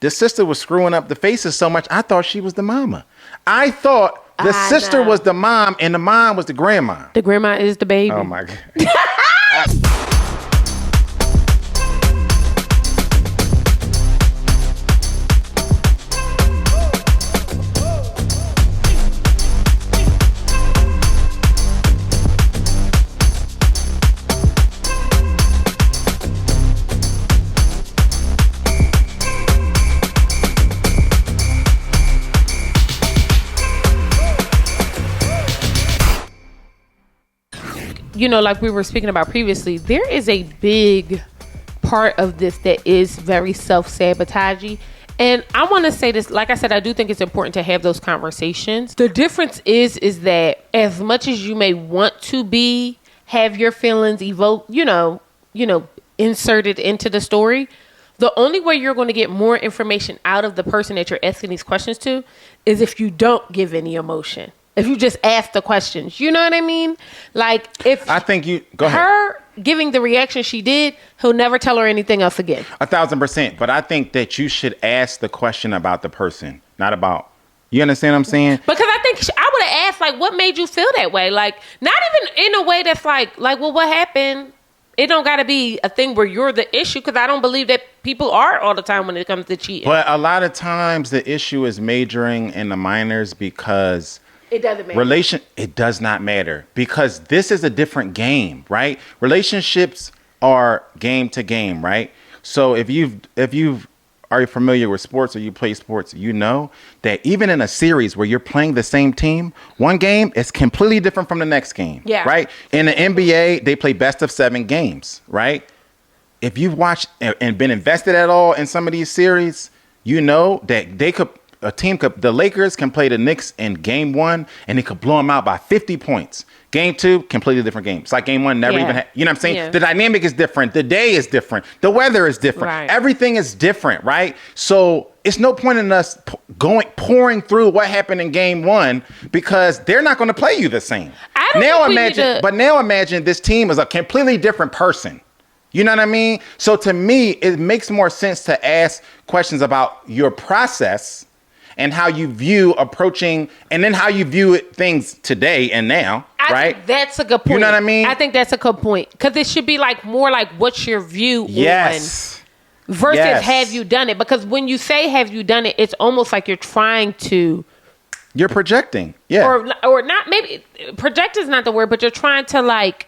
The sister was screwing up the faces so much, I thought she was the mama. I thought the sister was the mom and the mom was the grandma. The grandma is the baby. Oh, my God. You know, like we were speaking about previously, there is a big part of this that is very self-sabotaging. And I want to say this, like I said, I do think it's important to have those conversations. The difference is that as much as you may want to have your feelings evoked, inserted into the story, the only way you're going to get more information out of the person that you're asking these questions to is if you don't give any emotion. If you just ask the questions, you know what I mean? Like if I think go ahead. Her giving the reaction she did, he'll never tell her anything else again. 1,000%. But I think that you should ask the question about the person, not about, you understand what I'm saying? Because I think I would have asked, like, what made you feel that way? Like, not even in a way that's like, well, what happened? It don't got to be a thing where you're the issue, because I don't believe that people are all the time when it comes to cheating. But a lot of times the issue is majoring in the minors because it doesn't matter. It does not matter because this is a different game, right? Relationships are game to game, right? So if you are familiar with sports or you play sports, you know that even in a series where you're playing the same team, one game is completely different from the next game, right? In the NBA, they play best of 7 games, right? If you've watched and been invested at all in some of these series, you know that the Lakers can play the Knicks in game 1 and they could blow them out by 50 points. Game 2, completely different game. It's like game 1 never even had, you know what I'm saying? Yeah. The dynamic is different. The day is different. The weather is different. Right. Everything is different, right? So it's no point in us pouring through what happened in game 1 because they're not going to play you the same. Now imagine this team is a completely different person. You know what I mean? So to me, it makes more sense to ask questions about your process and how you view approaching, and then how you view things today and now, right? Think that's a good point. You know what I mean? I think that's a good point. Because it should be like more like what's your view on versus have you done it? Because when you say have you done it, it's almost like you're trying to... You're projecting, yeah. Or not, maybe, project is not the word, but you're trying to like...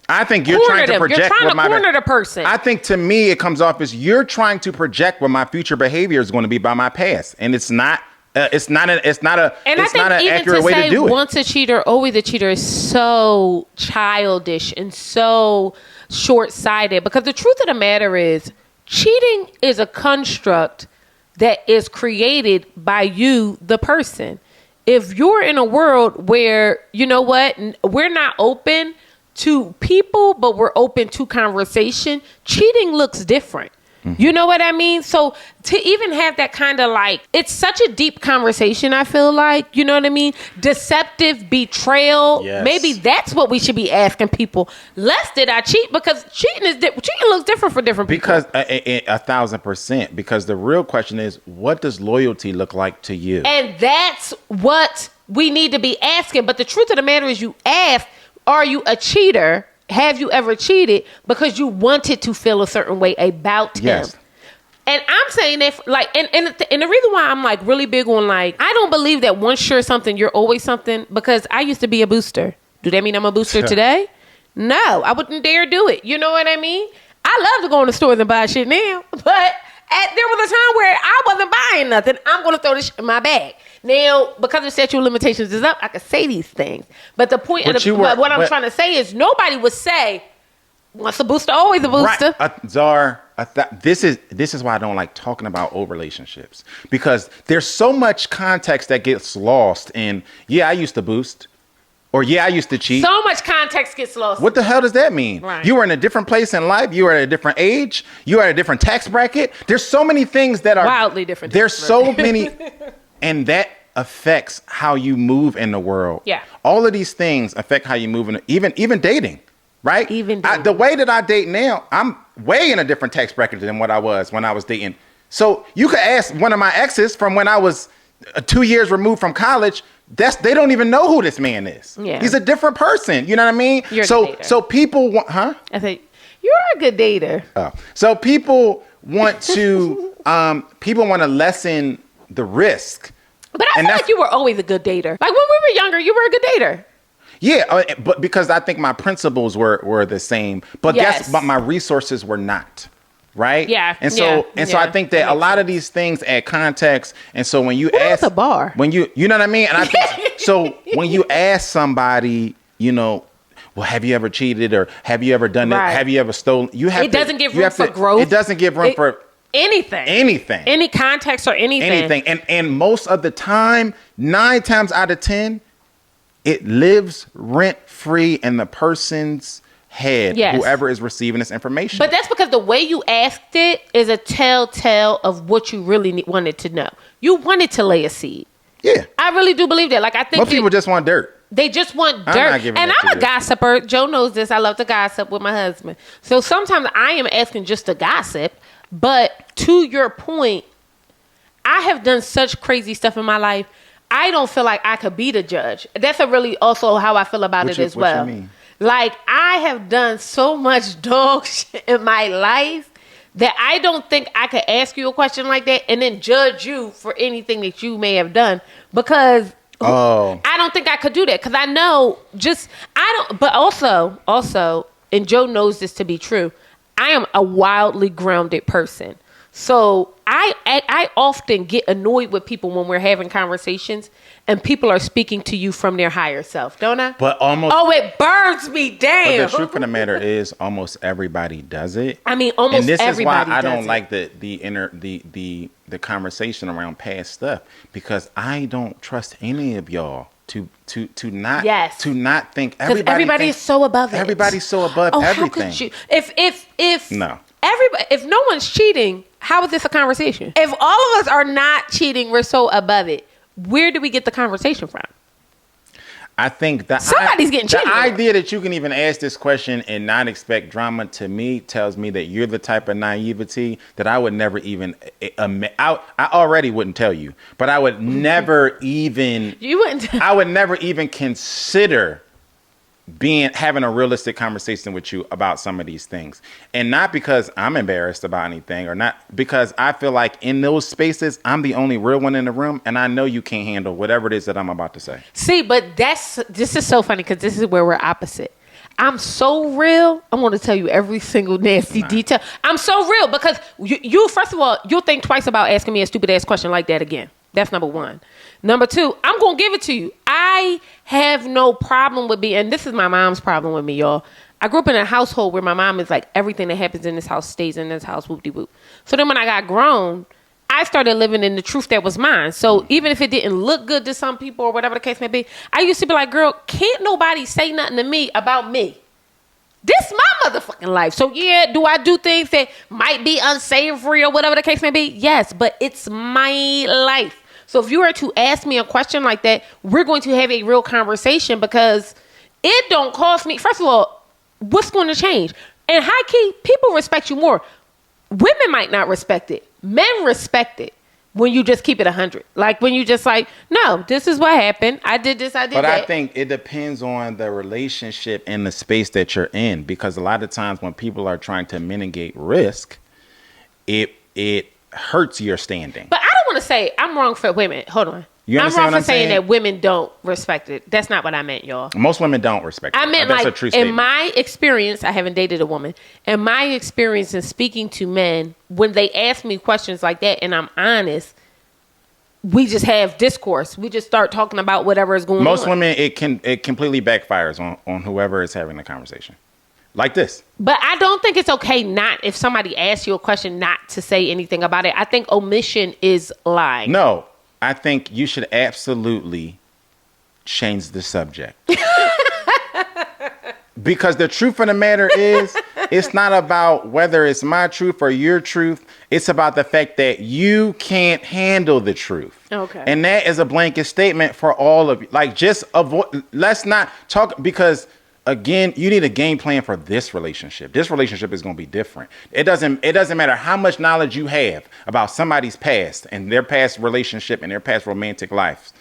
I think you're trying to project. You're trying to corner the person. I think to me, it comes off as you're trying to project what my future behavior is going to be by my past, and it's not. It's not an accurate way to do it. Once a cheater, always a cheater is so childish and so short-sighted. Because the truth of the matter is, cheating is a construct that is created by you, the person. If you're in a world where you know what, we're not open to people, but we're open to conversation, cheating looks different. Mm-hmm. You know what I mean? So to even have that kind of like, it's such a deep conversation, I feel like, you know what I mean? Deceptive betrayal. Yes. Maybe that's what we should be asking people. Less did I cheat? Because cheating looks different for different people. Because 1,000%. Because the real question is, what does loyalty look like to you? And that's what we need to be asking. But the truth of the matter is, you ask, are you a cheater? Have you ever cheated because you wanted to feel a certain way about him? And I'm saying that, like, and the reason why I'm like really big on like, I don't believe that once you're something, you're always something, because I used to be a booster. Do that mean I'm a booster today? No, I wouldn't dare do it. You know what I mean? I love to go in the stores and buy shit now, but there was a time where I wasn't buying nothing. I'm going to throw this shit in my bag. Now, because the statute of limitations is up, I can say these things. But the point what I'm trying to say is nobody would say, once a booster, always a booster. Right. Czar, this is why I don't like talking about old relationships. Because there's so much context that gets lost in, I used to boost. Or, I used to cheat. So much context gets lost. What the hell does that mean? Right. You were in a different place in life. You were at a different age. You were at a different tax bracket. There's so many things that are... wildly different. There's so many... And that affects how you move in the world. Yeah. All of these things affect how you move in, even dating, right? Even dating. The way that I date now, I'm way in a different tax bracket than what I was when I was dating So you could ask one of my exes from when I was 2 years removed from college. They don't even know who this man is. Yeah. He's a different person. You know what I mean? You're a good dater. So people want, huh? I think you're a good dater. Oh. So people want to lessen the risk. But I feel like you were always a good dater. Like when we were younger, you were a good dater. Yeah, but because I think my principles were the same, but Yes. but my resources were not. Right? Yeah. And so I think that a lot of these things add context. And so when you ask the bar. when you know what I mean? And I think so when you ask somebody, well, have you ever cheated or have you ever done Right. it? Have you ever stolen? It doesn't give room for growth. It doesn't give room for anything. Any context or anything. And most of the time, 9 times out of 10, it lives rent free in the person's head, Yes. whoever is receiving this information. But that's because the way you asked it is a telltale of what you really wanted to know. You wanted to lay a seed. Yeah. I really do believe that. Like, I think Most people just want dirt. they just want I'm dirt. not giving And that I'm to a you. gossiper. Joe knows this. I love to gossip with my husband. So sometimes I am asking just to gossip. But to your point, I have done such crazy stuff in my life. I don't feel like I could be the judge. That's really also how I feel about it as well. What you mean? Like, I have done so much dog shit in my life that I don't think I could ask you a question like that and then judge you for anything that you may have done, because I don't think I could do that, because I know but also, and Joe knows this to be true, I am a wildly grounded person. So I often get annoyed with people when we're having conversations and people are speaking to you from their higher self, don't I? But almost. Oh, it burns me down. But the truth of the matter is, almost everybody does it. I mean, almost and this everybody is why I does don't it. like the conversation around past stuff, because I don't trust any of y'all to not think everybody is so above it. Everybody's so above everything. How could you? If No. Everybody, if no one's cheating, how is this a conversation? If all of us are not cheating, we're so above it. Where do we get the conversation from? I think that Somebody's getting cheated The on. idea that you can even ask this question and not expect drama, to me, tells me that you're the type of naivety that I would never even. I already wouldn't tell you, but I would never even. You wouldn't. I would never even consider having a realistic conversation with you about some of these things. And not because I'm embarrassed about anything, or not because I feel like in those spaces I'm the only real one in the room, and I know you can't handle whatever it is that I'm about to say. See, but this is so funny, because this is where we're opposite. I'm so real. I'm going to tell you every single nasty detail. I'm so real because you first of all, you'll think twice about asking me a stupid ass question like that again. That's number one. Number two, I'm going to give it to you. I have no problem with and this is my mom's problem with me, y'all. I grew up in a household where my mom is like, everything that happens in this house stays in this house, whoop-de-whoop. So then when I got grown, I started living in the truth that was mine. So even if it didn't look good to some people or whatever the case may be, I used to be like, girl, can't nobody say nothing to me about me. This my motherfucking life. So yeah, do I do things that might be unsavory or whatever the case may be? Yes, but it's my life. So if you were to ask me a question like that, we're going to have a real conversation, because it don't cost me. First of all, what's going to change? And high key, people respect you more. Women might not respect it. Men respect it when you just keep it 100. Like when you just like, no, this is what happened. I did this, I did that. But I think it depends on the relationship and the space that you're in, because a lot of times when people are trying to mitigate risk, it hurts your standing. But I don't want to say I'm wrong for women. Hold on. You I'm understand wrong what for I'm saying saying? that women don't respect it. That's not what I meant, y'all. Most women don't respect it. I meant That's like, a true in statement. my experience, I haven't dated a woman. In my experience in speaking to men, when they ask me questions like that and I'm honest, we just have discourse. We just start talking about whatever is going on. Most women, it completely backfires on whoever is having the conversation. Like this. But I don't think it's okay if somebody asks you a question, not to say anything about it. I think omission is lying. No, I think you should absolutely change the subject. Because the truth of the matter is, it's not about whether it's my truth or your truth. It's about the fact that you can't handle the truth. Okay. And that is a blanket statement for all of you. Like, just avoid, let's not talk, because again, you need a game plan for this relationship. This relationship is going to be different. It doesn't matter how much knowledge you have about somebody's past and their past relationship and their past romantic lives.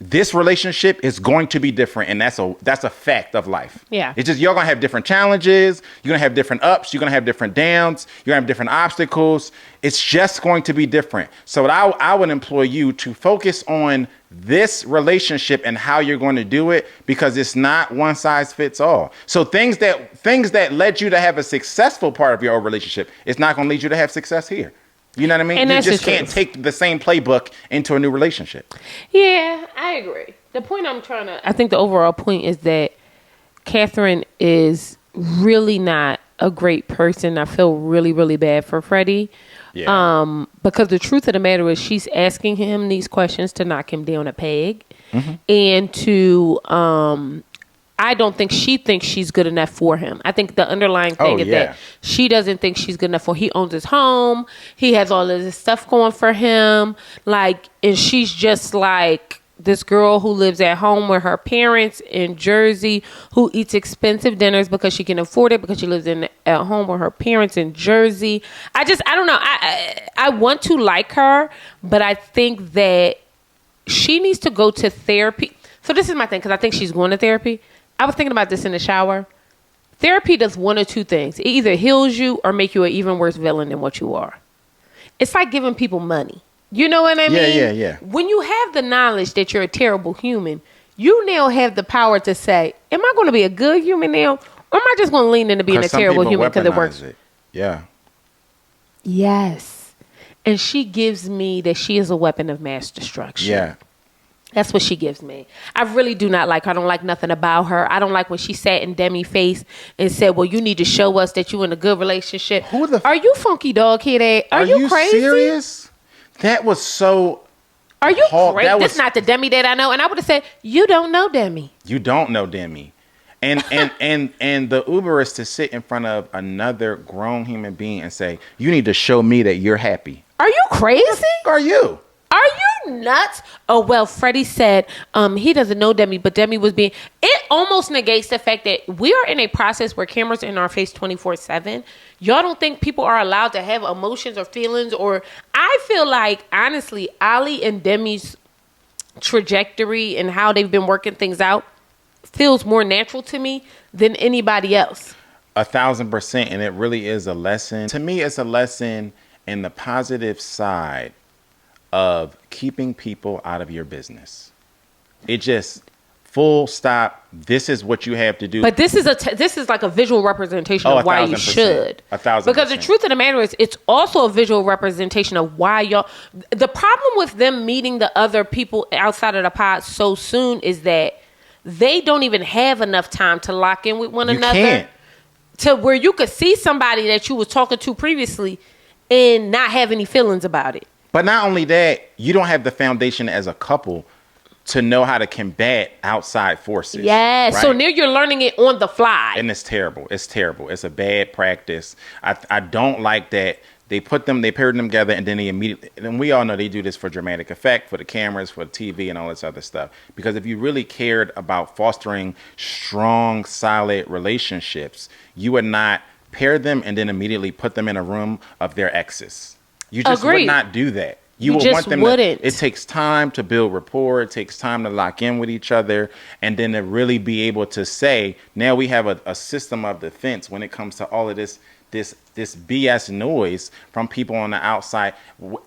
This relationship is going to be different, and that's a fact of life. Yeah. It's just, you're going to have different challenges. You're going to have different ups. You're going to have different downs. You're going to have different obstacles. It's just going to be different. So I would implore you to focus on this relationship and how you're going to do it, because it's not one size fits all. So things that led you to have a successful part of your old relationship, it's not going to lead you to have success here. You know what I mean? And you that's just the can't truth. take the same playbook into a new relationship. Yeah, I agree. The point I think the overall point is that Catherine is really not a great person. I feel really, really bad for Freddie. Yeah. Because the truth of the matter is she's asking him these questions to knock him down a peg. And to, I don't think she thinks she's good enough for him. I think the underlying thing is that she doesn't think she's good enough for him. He owns his home. He has all of this stuff going for him. Like, and she's just like this girl who lives at home with her parents in Jersey, who eats expensive dinners because she can afford it, because she lives at home with her parents in Jersey. I don't know. I want to like her, but I think that she needs to go to therapy. So this is my thing, because I think she's going to therapy. I was thinking about this in the shower. Therapy does one or two things. It either heals you or make you an even worse villain than what you are. It's like giving people money. You know what I mean? Yeah. When you have the knowledge that you're a terrible human, you now have the power to say, am I going to be a good human now? Or am I just going to lean into being a terrible human because it works? Yeah. Yes. And she gives me that she is a weapon of mass destruction. Yeah. That's what she gives me. I really do not like her. I don't like nothing about her. I don't like when she sat in Demi's face and said, well, you need to show us that you in a good relationship. Are you funky dog head? Are you crazy? Serious? That was so... Are you crazy? This is not the Demi that I know. And I would have said, you don't know Demi. You don't know Demi. And the Uber is to sit in front of another grown human being and say, you need to show me that you're happy. Are you crazy? Who are you? Are you nuts? Oh, well, Freddie said he doesn't know Demi, but Demi was being... It almost negates the fact that we are in a process where cameras are in our face 24/7. Y'all don't think people are allowed to have emotions or feelings? Or I feel like, honestly, Ali and Demi's trajectory and how they've been working things out feels more natural to me than anybody else. 1,000%. And it really is a lesson. To me, it's a lesson in the positive side of keeping people out of your business. It just full stop. This is what you have to do. But this is like a visual representation of why you should. 1,000%. Because the truth of the matter is, it's also a visual representation of why y'all. The problem with them meeting the other people outside of the pod so soon is that they don't even have enough time to lock in with one another. Can't. To where you could see somebody that you was talking to previously and not have any feelings about it. But not only that, you don't have the foundation as a couple to know how to combat outside forces. Yeah. Right? So now you're learning it on the fly. And it's terrible. It's terrible. It's a bad practice. I don't like that they paired them together and then they immediately, and we all know they do this for dramatic effect, for the cameras, for the TV and all this other stuff. Because if you really cared about fostering strong, solid relationships, you would not pair them and then immediately put them in a room of their exes. You just would not do that. You would want them wouldn't. It takes time to build rapport. It takes time to lock in with each other. And then to really be able to say, now we have a system of defense when it comes to all of this BS noise from people on the outside.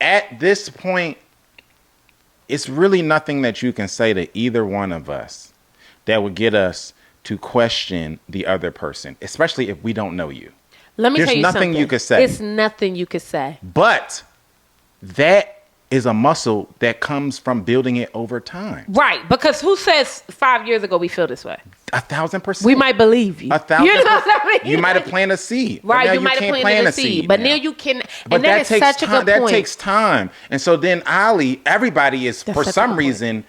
At this point, it's really nothing that you can say to either one of us that would get us to question the other person, especially if we don't know you. Let me tell you something. There's nothing you could say. It's nothing you could say. But that is a muscle that comes from building it over time. Right. Because who says 5 years ago we feel this way? 1,000%. We might believe you. 1,000%. You know what I mean? You might have planted a seed. Right. You might have planted a seed. But now you can. But and that is takes such a time. good point. That takes time. And so then Ali, everybody is, for some reason,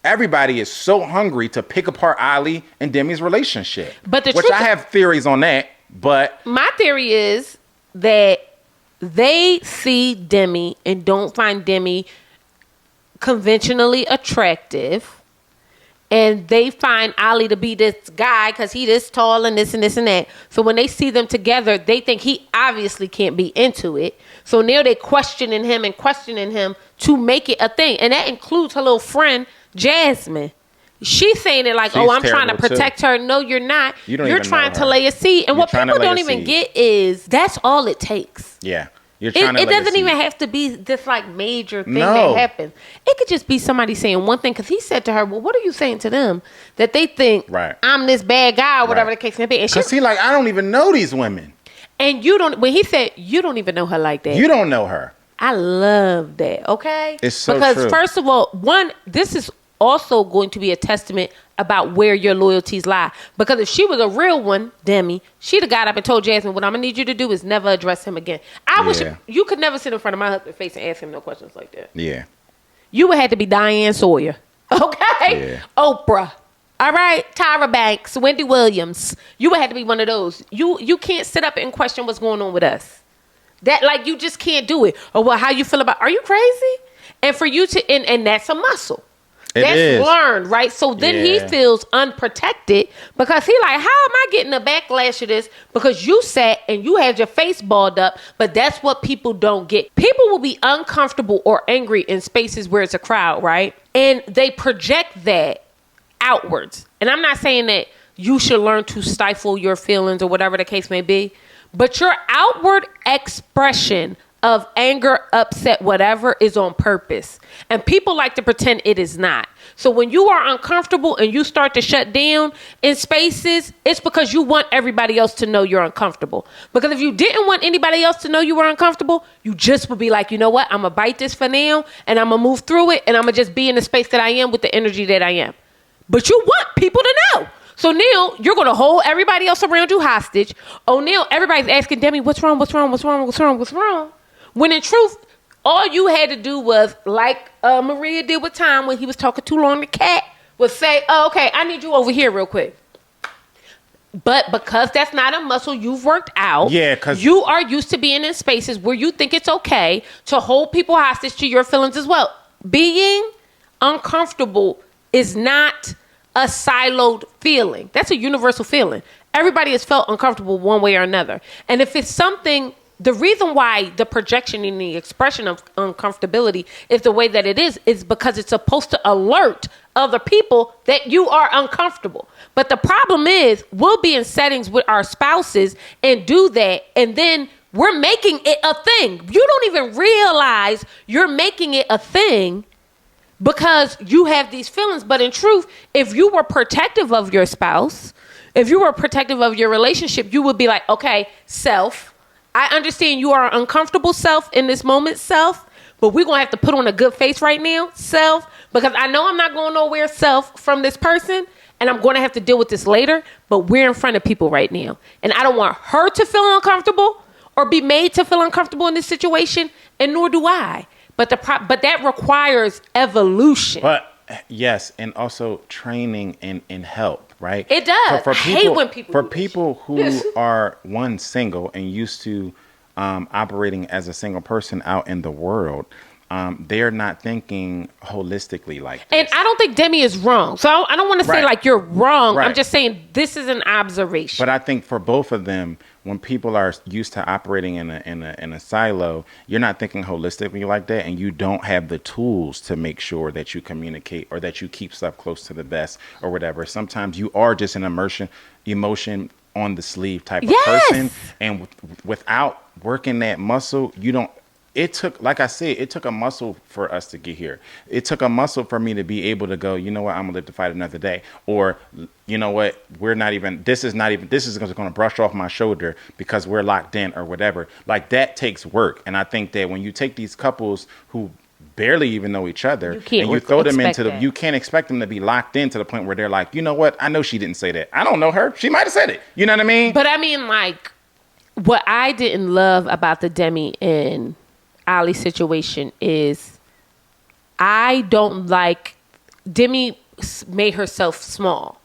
everybody is so hungry to pick apart Ali and Demi's relationship. But which I have theories on that. But my theory is that they see Demi and don't find Demi conventionally attractive. And they find Ali to be this guy because he this tall and this and this and that. So when they see them together, they think he obviously can't be into it. So now they're questioning him to make it a thing. And that includes her little friend, Jasmine. She's saying it like, She's I'm trying to protect her. No, you're not. You're trying to lay a seed. And what people don't even get is that's all it takes. Yeah. It doesn't even have to be this like major thing that happens. It could just be somebody saying one thing, because he said to her, well, what are you saying to them that they think I'm this bad guy or whatever the case may be? Because I don't even know these women. And when he said, you don't even know her like that. You don't know her. I love that, okay? It's so because true. First of all, this is also going to be a testament about where your loyalties lie. Because if she was a real one, Demi, she'd have got up and told Jasmine, what I'm going to need you to do is never address him again. I wish you could never sit in front of my husband's face and ask him no questions like that. Yeah. You would have to be Diane Sawyer, okay? Yeah. Oprah. All right? Tyra Banks, Wendy Williams. You would have to be one of those. You can't sit up and question what's going on with us. That, like, you just can't do it. Or, well, how you feel about, are you crazy? And for you to, and that's a muscle. That's learned, right? So then he feels unprotected because he like, how am I getting a backlash of this? Because you sat and you had your face balled up, but that's what people don't get. People will be uncomfortable or angry in spaces where it's a crowd, right? And they project that outwards. And I'm not saying that you should learn to stifle your feelings or whatever the case may be, but your outward expression of anger, upset, whatever, is on purpose. And people like to pretend it is not. So when you are uncomfortable and you start to shut down in spaces, it's because you want everybody else to know you're uncomfortable. Because if you didn't want anybody else to know you were uncomfortable, you just would be like, you know what? I'm going to bite this for now, and I'm going to move through it, and I'm going to just be in the space that I am with the energy that I am. But you want people to know. So now you're going to hold everybody else around you hostage. Oh, now everybody's asking, Demi, what's wrong? When in truth, all you had to do was, like Maria did with Tom when he was talking too long to Cat, was say, oh, okay, I need you over here real quick. But because that's not a muscle you've worked out, because you are used to being in spaces where you think it's okay to hold people hostage to your feelings as well. Being uncomfortable is not a siloed feeling. That's a universal feeling. Everybody has felt uncomfortable one way or another. And if it's something... The reason why the projection and the expression of uncomfortability is the way that it is because it's supposed to alert other people that you are uncomfortable. But the problem is we'll be in settings with our spouses and do that, and then we're making it a thing. You don't even realize you're making it a thing because you have these feelings. But in truth, if you were protective of your spouse, if you were protective of your relationship, you would be like, okay, self, I understand you are uncomfortable, self, in this moment, self, but we're going to have to put on a good face right now, self, because I know I'm not going nowhere, self, from this person, and I'm going to have to deal with this later, but we're in front of people right now. And I don't want her to feel uncomfortable or be made to feel uncomfortable in this situation, and nor do I. But that requires evolution. But yes, and also training and help. Right? It does. For people, I hate when people do people who are single and used to operating as a single person out in the world, they're not thinking holistically like this. And I don't think Demi is wrong. So I don't want to say like you're wrong. I'm just saying this is an observation. But I think for both of them, when people are used to operating in a silo, you're not thinking holistically like that, and you don't have the tools to make sure that you communicate or that you keep stuff close to the vest or whatever. Sometimes you are just an emotion on the sleeve type of person, and without working that muscle, you don't. It took, like I said, it took a muscle for us to get here. It took a muscle for me to be able to go, you know what, I'm gonna live to fight another day. Or, you know what, this is going to brush off my shoulder because we're locked in or whatever. Like, that takes work. And I think that when you take these couples who barely even know each other and you throw them into you can't expect them to be locked in to the point where they're like, you know what, I know she didn't say that. I don't know her. She might have said it. You know what I mean? But I mean, like, what I didn't love about the Demi and Ali situation is I don't like Demi made herself small,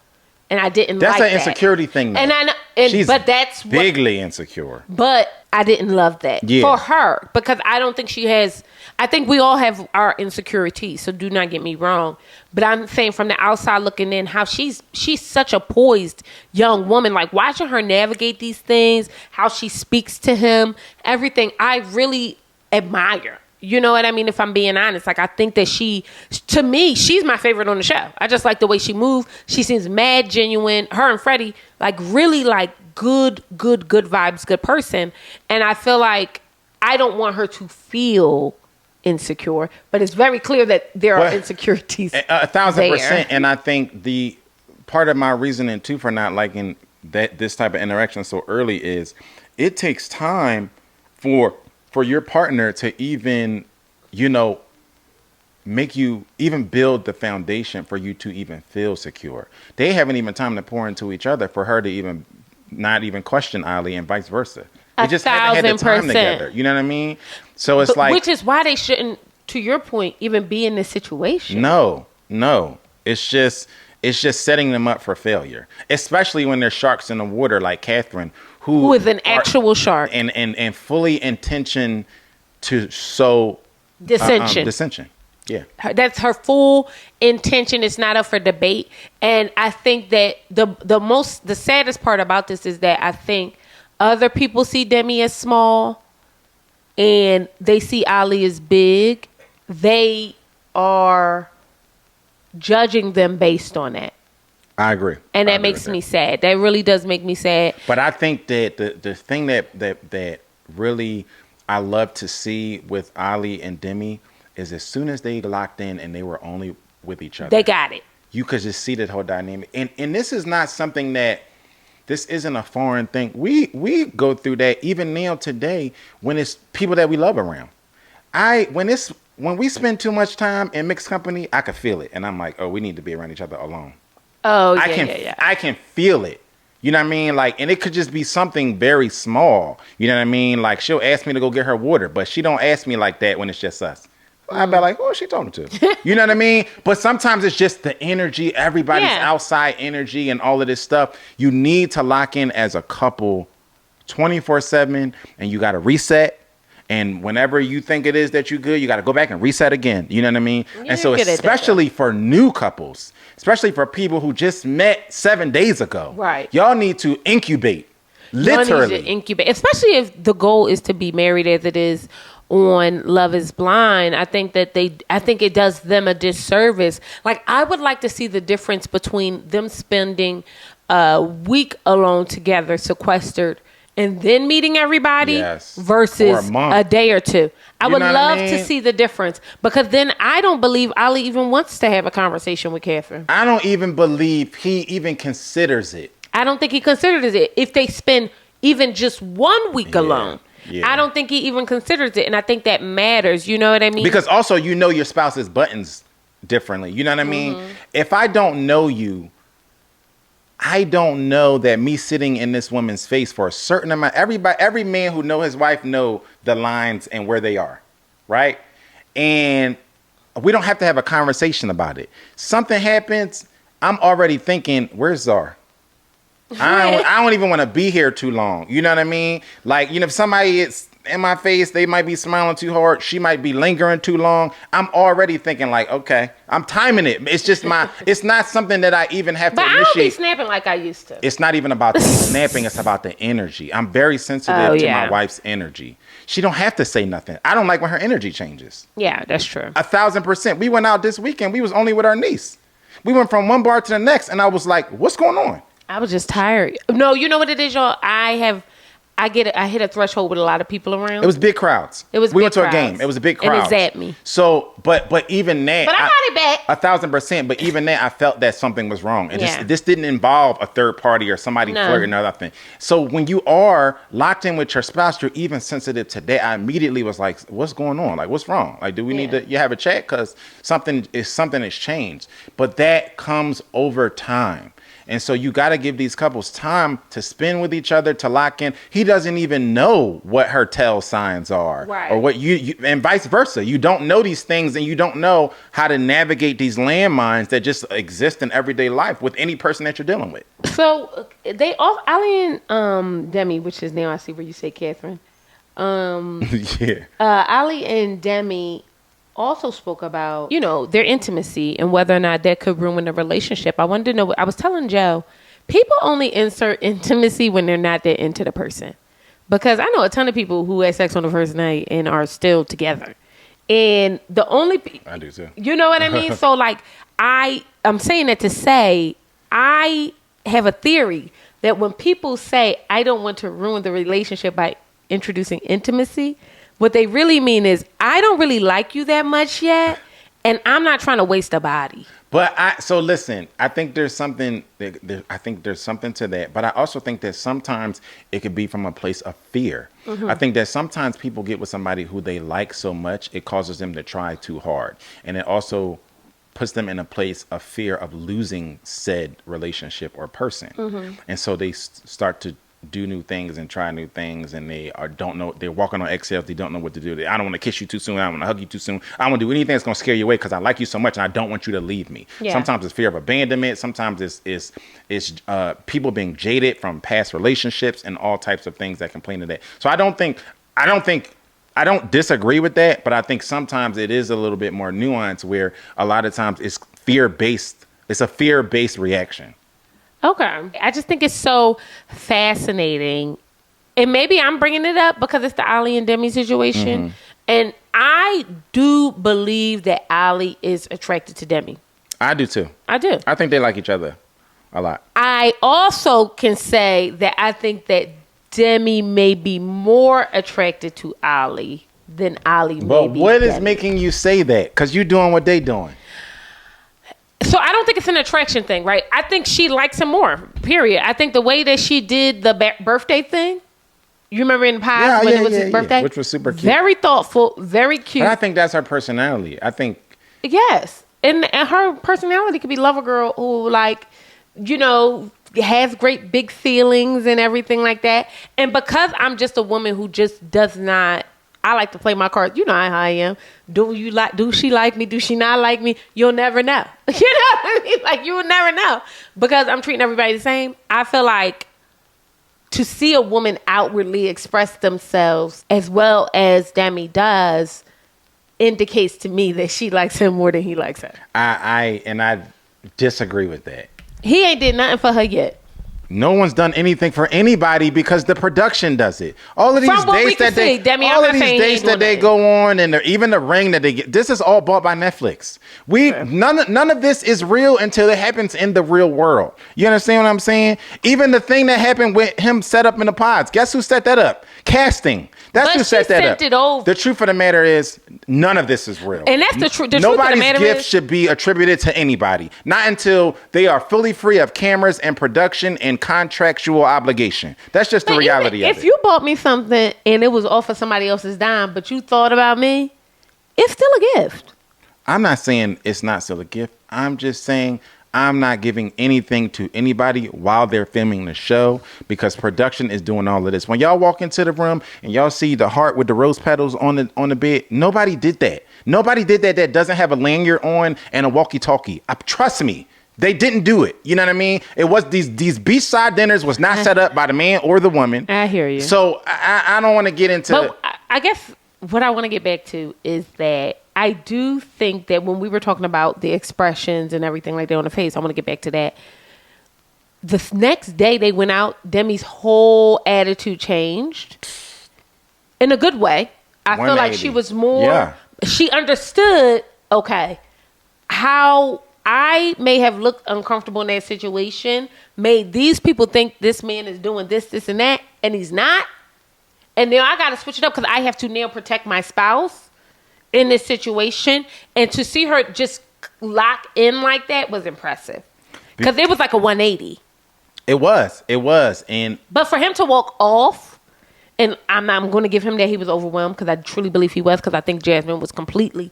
and I didn't That's like an insecurity thing, though. And I know, and, She's but that's bigly insecure. But I didn't love that for her, because I don't think she has. I think we all have our insecurities, so do not get me wrong. But I'm saying from the outside looking in, how she's such a poised young woman. Like watching her navigate these things, how she speaks to him, everything. I really admire. You know what I mean? If I'm being honest, like I think that to me, she's my favorite on the show. I just like the way she moves. She seems mad, genuine. Her and Freddie, like really like good vibes, good person. And I feel like I don't want her to feel insecure, but it's very clear that there are insecurities. 1,000%. And I think the part of my reasoning too for not liking this type of interaction so early is it takes time for your partner to even, make you even build the foundation for you to even feel secure. They haven't even time to pour into each other for her to even not even question Ali, and vice versa. They just haven't had the time together. You know what I mean? So it's like, which is why they shouldn't, to your point, even be in this situation. No. It's just setting them up for failure, especially when there's sharks in the water like Catherine, who is an actual shark and fully intention to sow dissension. Yeah, that's her full intention. It's not up for debate. And I think that the saddest part about this is that I think other people see Demi as small and they see Ali as big. They are judging them based on that. I agree. And that makes me sad. That really does make me sad. But I think that the thing that really I love to see with Ali and Demi is as soon as they locked in and they were only with each other, they got it. You could just see that whole dynamic. And this is not something this isn't a foreign thing. We go through that even now today when it's people that we love around. When we spend too much time in mixed company, I could feel it. And I'm like, oh, we need to be around each other alone. Oh, yeah. I can feel it. You know what I mean? Like, and it could just be something very small. You know what I mean? Like, she'll ask me to go get her water, but she don't ask me like that when it's just us. I'd be like, oh, she talking to? You know what I mean? But sometimes it's just the energy, everybody's outside energy and all of this stuff. You need to lock in as a couple 24/7, and you got to reset. And whenever you think it is that you're good, you got to go back and reset again. You know what I mean? And so especially for new couples, especially for people who just met 7 days ago, right? Y'all need to incubate, literally. Y'all need to incubate, especially if the goal is to be married as it is on Love is Blind. I think it does them a disservice. Like, I would like to see the difference between them spending a week alone together, sequestered, and then meeting everybody versus a day or two. I would love to see the difference, because then I don't believe Ali even wants to have a conversation with Catherine. I don't even believe he even considers it. I don't think he considers it. If they spend even just 1 week alone, I don't think he even considers it. And I think that matters. You know what I mean? Because also, your spouse's buttons differently. You know what I mean? Mm-hmm. If I don't know you, I don't know that me sitting in this woman's face for a certain amount. Every man who know his wife know the lines and where they are, right? And we don't have to have a conversation about it. Something happens, I'm already thinking, where's Czar? I don't even want to be here too long. You know what I mean? Like, if somebody is in my face, they might be smiling too hard. She might be lingering too long. I'm already thinking like, okay, I'm timing it. It's just it's not something that I even have to initiate. But I don't be snapping like I used to. It's not even about the snapping. It's about the energy. I'm very sensitive to my wife's energy. She don't have to say nothing. I don't like when her energy changes. Yeah, that's true. 1,000%. We went out this weekend. We was only with our niece. We went from one bar to the next, and I was like, what's going on? I was just tired. No, you know what it is, y'all? I hit a threshold with a lot of people around. It was big crowds. We went to a game. It was a big crowd. And it zapped me. So, but even that. But I got it back. 1,000%. But even that, I felt that something was wrong. And this didn't involve a third party or somebody flirting or nothing. So when you are locked in with your spouse, you're even sensitive to that. I immediately was like, what's going on? Like, what's wrong? Like, do we need to have a chat? Because something has changed. But that comes over time. And so you got to give these couples time to spend with each other, to lock in. He doesn't even know what her tell signs are, or what you and vice versa. You don't know these things things, and you don't know how to navigate these landmines that just exist in everyday life with any person that you're dealing with. So they all Ali and Demi, which is now I see where you say Catherine. Yeah. Ali and Demi also spoke about, their intimacy and whether or not that could ruin the relationship. I wanted to know. I was telling Joe, people only insert intimacy when they're not that into the person. Because I know a ton of people who had sex on the first night and are still together. And the only... I do too. You know what I mean? So, I'm saying that to say, I have a theory that when people say, I don't want to ruin the relationship by introducing intimacy, what they really mean is, I don't really like you that much yet, and I'm not trying to waste a body. But listen, I think there's something to that. But I also think that sometimes it could be from a place of fear. Mm-hmm. I think that sometimes people get with somebody who they like so much, it causes them to try too hard. And it also puts them in a place of fear of losing said relationship or person. Mm-hmm. And so they start to do new things and try new things, and don't know, they're walking on eggshells. They don't know what to do. I don't want to kiss you too soon. I don't want to hug you too soon. I don't want to do anything that's going to scare you away because I like you so much and I don't want you to leave me. Yeah. Sometimes it's fear of abandonment. Sometimes it's people being jaded from past relationships and all types of things that complain to that. So I don't disagree with that, but I think sometimes it is a little bit more nuanced where a lot of times it's fear-based. It's a fear-based reaction. Okay. I just think it's so fascinating. And maybe I'm bringing it up because it's the Ali and Demi situation. Mm-hmm. And I do believe that Ali is attracted to Demi. I do too. I do. I think they like each other a lot. I also can say that I think that Demi may be more attracted to Ali than Ali may be. But what is making you say that? Because you're doing what they doing. So I don't think it's an attraction thing, right? I think she likes him more, period. I think the way that she did the birthday thing, you remember in Pies when it was his birthday? Which was super cute. Very thoughtful, very cute. But I think that's her personality. I think... Yes. And her personality could be Lover Girl who, has great big feelings and everything like that. And because I'm just a woman who just does not... I like to play my cards. You know how I am. Do she like me? Do she not like me? You'll never know. You know what I mean? Like, you will never know. Because I'm treating everybody the same. I feel like to see a woman outwardly express themselves as well as Demi does indicates to me that she likes him more than he likes her. I disagree with that. He ain't did nothing for her yet. No one's done anything for anybody because the production does it. All of these dates that they go on, and even the ring that they get, this is all bought by Netflix. None of this is real until it happens in the real world. You understand what I'm saying? Even the thing that happened with him set up in the pods. Guess who set that up? Casting. That's who set that up. It over. The truth of the matter is, none of this is real. And that's the truth. Nobody's gift should be attributed to anybody. Not until they are fully free of cameras and production and contractual obligation. That's just the reality of it. If you bought me something and it was off of somebody else's dime, but you thought about me, it's still a gift. I'm not saying it's not still a gift. I'm just saying I'm not giving anything to anybody while they're filming the show because production is doing all of this. When y'all walk into the room and y'all see the heart with the rose petals on the bed, nobody did that. Nobody did that doesn't have a lanyard on and a walkie-talkie. Trust me. They didn't do it. You know what I mean? It was these beachside dinners was not set up by the man or the woman. I hear you. So I don't want to get into... But I guess what I want to get back to is that I do think that when we were talking about the expressions and everything like that on the face, I want to get back to that. The next day they went out, Demi's whole attitude changed in a good way. I feel like she was more... Yeah. She understood, okay, how... I may have looked uncomfortable in that situation, made these people think this man is doing this, and that, and he's not. And now I got to switch it up because I have to now protect my spouse in this situation. And to see her just lock in like that was impressive because it was like a 180. It was. But for him to walk off, and I'm going to give him that he was overwhelmed because I truly believe he was because I think Jasmine was completely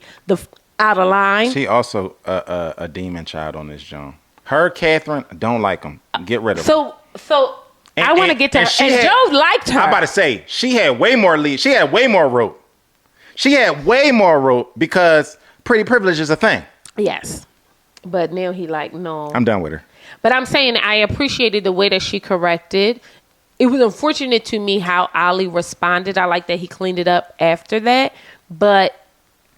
out of line. She also a demon child on this Joan. Her, Catherine, don't like him. Get rid of her. So I want to get to her. And Joe liked her. I'm about to say, she had way more lead. She had way more rope. She had way more rope because pretty privilege is a thing. Yes. But now he like, no. I'm done with her. But I'm saying I appreciated the way that she corrected. It was unfortunate to me how Ali responded. I like that he cleaned it up after that. But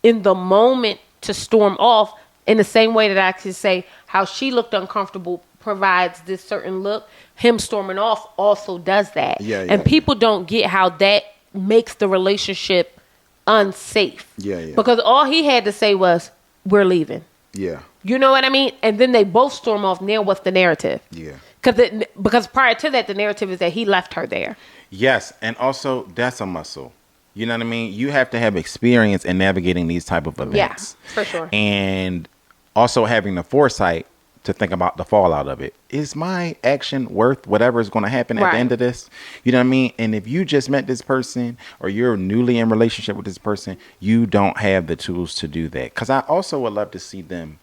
in the moment to storm off, in the same way that I could say how she looked uncomfortable provides this certain look, him storming off also does that. And people don't get how that makes the relationship unsafe. Because all he had to say was, we're leaving. You know what I mean? And then they both storm off. Now what's the narrative? Because prior to that, the narrative is that he left her there. Yes. And also, that's a muscle. You know what I mean? You have to have experience in navigating these type of events. Yeah, for sure. And also having the foresight to think about the fallout of it. Is my action worth whatever is going to happen at the end of this? You know what I mean? And if you just met this person or you're newly in relationship with this person, you don't have the tools to do that. Because I also would love to see them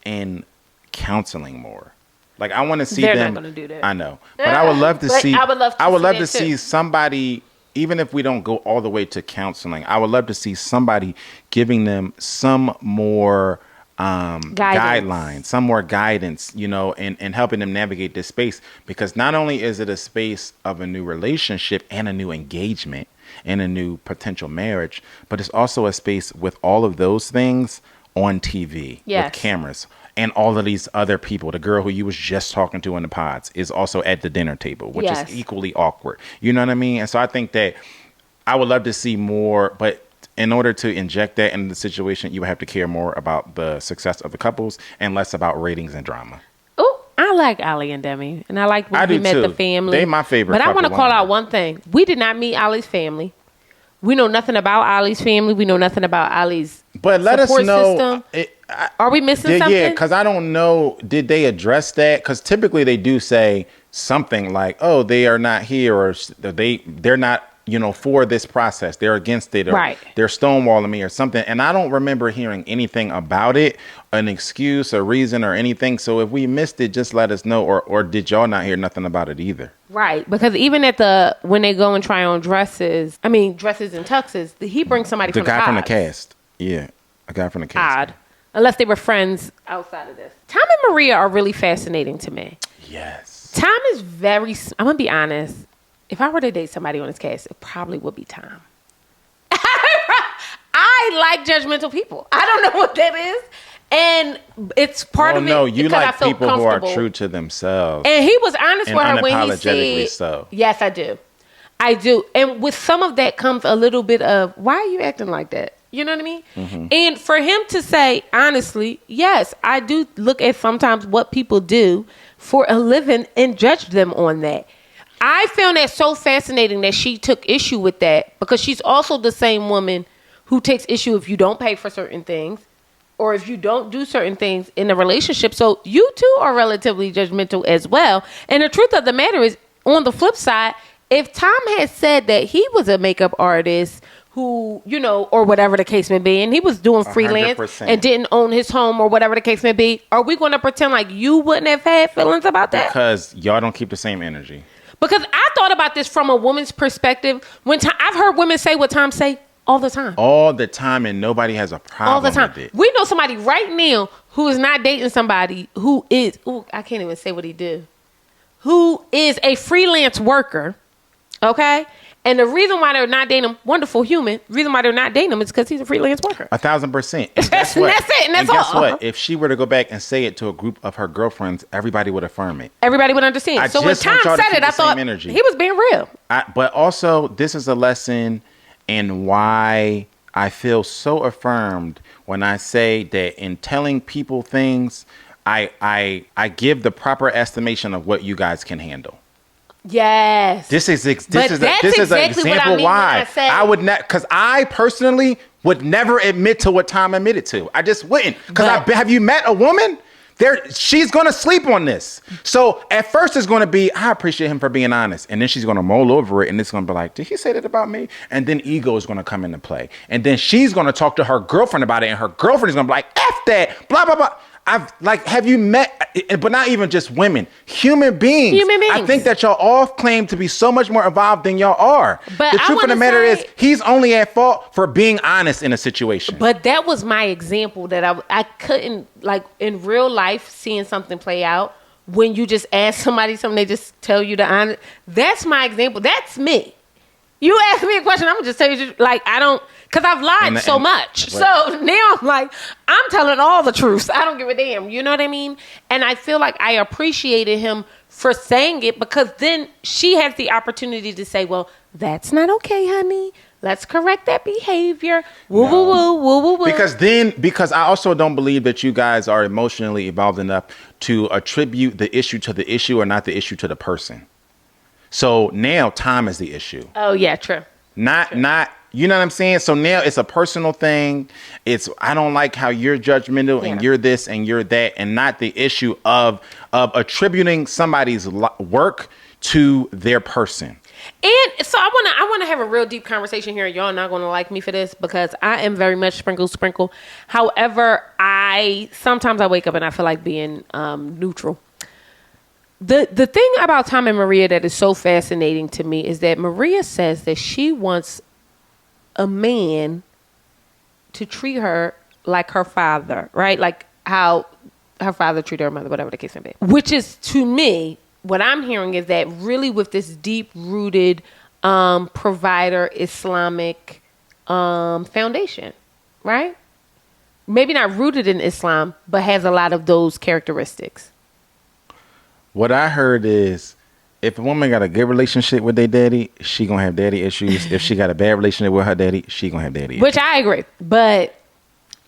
in counseling more. Like, I want to see them. They're not going to do that. I know. But I would love to see. I would love to see somebody, even if we don't go all the way to counseling, I would love to see somebody giving them some more guidelines, some more guidance, you know, and helping them navigate this space. Because not only is it a space of a new relationship and a new engagement and a new potential marriage, but it's also a space with all of those things on TV, with cameras. And all of these other people, the girl who you was just talking to in the pods is also at the dinner table, which is equally awkward. You know what I mean? And so I think that I would love to see more, but in order to inject that into the situation, you would have to care more about the success of the couples and less about ratings and drama. Oh, I like Ali and Demi, and I like when we met the family. They my favorite. But I want to call out one thing. We did not meet Ali's family. We know nothing about Ali's family. We know nothing about Ali's but let us know. Are we missing something? Yeah, because I don't know. Did they address that? Because typically they do say something like, "Oh, they are not here," or they're not, you know, for this process. They're against it, or they're stonewalling me, or something. And I don't remember hearing anything about it, an excuse, a reason, or anything. So if we missed it, just let us know. Or did y'all not hear nothing about it either? Right, because even when they go and try on dresses and tuxes, he brings somebody from the guy from the cast. Yeah, a guy from the cast. Odd. Unless they were friends outside of this. Tom and Maria are really fascinating to me. Yes. Tom is I'm going to be honest. If I were to date somebody on this cast, it probably would be Tom. I like judgmental people. I don't know what that is. And it's part of it. No, you like people who are true to themselves. And he was honest with her when he said, so. Yes, I do. I do. And with some of that comes a little bit of, why are you acting like that? You know what I mean? Mm-hmm. And for him to say, honestly, yes, I do look at sometimes what people do for a living and judge them on that. I found that so fascinating that she took issue with that, because she's also the same woman who takes issue if you don't pay for certain things or if you don't do certain things in a relationship. So you too are relatively judgmental as well. And the truth of the matter is, on the flip side, if Tom had said that he was a makeup artist who, you know, or whatever the case may be, and he was doing freelance 100%. And didn't own his home or whatever the case may be, are we going to pretend like you wouldn't have had feelings about that? Because y'all don't keep the same energy. Because I thought about this from a woman's perspective. I've heard women say what Tom say all the time. All the time, and nobody has a problem all the time. with it. We know somebody right now who is not dating somebody who is, I can't even say what he do, who is a freelance worker, okay? And the reason why they're not dating him, wonderful human, the reason why they're not dating him is because he's a freelance worker. 1,000%. And that's it. And that's all. Guess what? If she were to go back and say it to a group of her girlfriends, everybody would affirm it. Everybody would understand. So when Tom said it, I thought he was being real. But also, this is a lesson in why I feel so affirmed when I say that in telling people things, I give the proper estimation of what you guys can handle. Yes. This is an example why I would not, because I personally would never admit to what Tom admitted to. I just wouldn't. Because have you met a woman? She's going to sleep on this. So at first it's going to be, I appreciate him for being honest. And then she's going to mull over it. And it's going to be like, did he say that about me? And then ego is going to come into play. And then she's going to talk to her girlfriend about it. And her girlfriend is going to be like, F that, blah, blah, blah. have you met, but not even just women, human beings. Human beings. I think that y'all all claim to be so much more evolved than y'all are. But the truth of the matter is, say, he's only at fault for being honest in a situation. But that was my example that I couldn't, like, in real life, seeing something play out. When you just ask somebody something, they just tell you the honest. That's my example. That's me. You ask me a question, I'm gonna just tell you, like, I don't, because I've lied so much. So now I'm like, I'm telling all the truth. I don't give a damn. You know what I mean? And I feel like I appreciated him for saying it, because then she has the opportunity to say, well, that's not okay, honey. Let's correct that behavior. Woo, woo, woo, woo, woo, woo. Because I also don't believe that you guys are emotionally evolved enough to attribute the issue to the issue or not the issue to the person. So now time is the issue. Oh, yeah, true. Not, you know what I'm saying? So now it's a personal thing. It's, I don't like how you're judgmental and you're this and you're that, and not the issue of attributing somebody's work to their person. And so I want to have a real deep conversation here. Y'all not going to like me for this, because I am very much sprinkle. However, sometimes I wake up and I feel like being neutral. The thing about Tom and Maria that is so fascinating to me is that Maria says that she wants a man to treat her like her father, right? Like how her father treated her mother, whatever the case may be. Which is, to me, what I'm hearing is that really with this deep-rooted provider Islamic foundation, right? Maybe not rooted in Islam, but has a lot of those characteristics. What I heard is, if a woman got a good relationship with their daddy, she gonna have daddy issues. If she got a bad relationship with her daddy, she gonna have daddy issues. Which I agree. But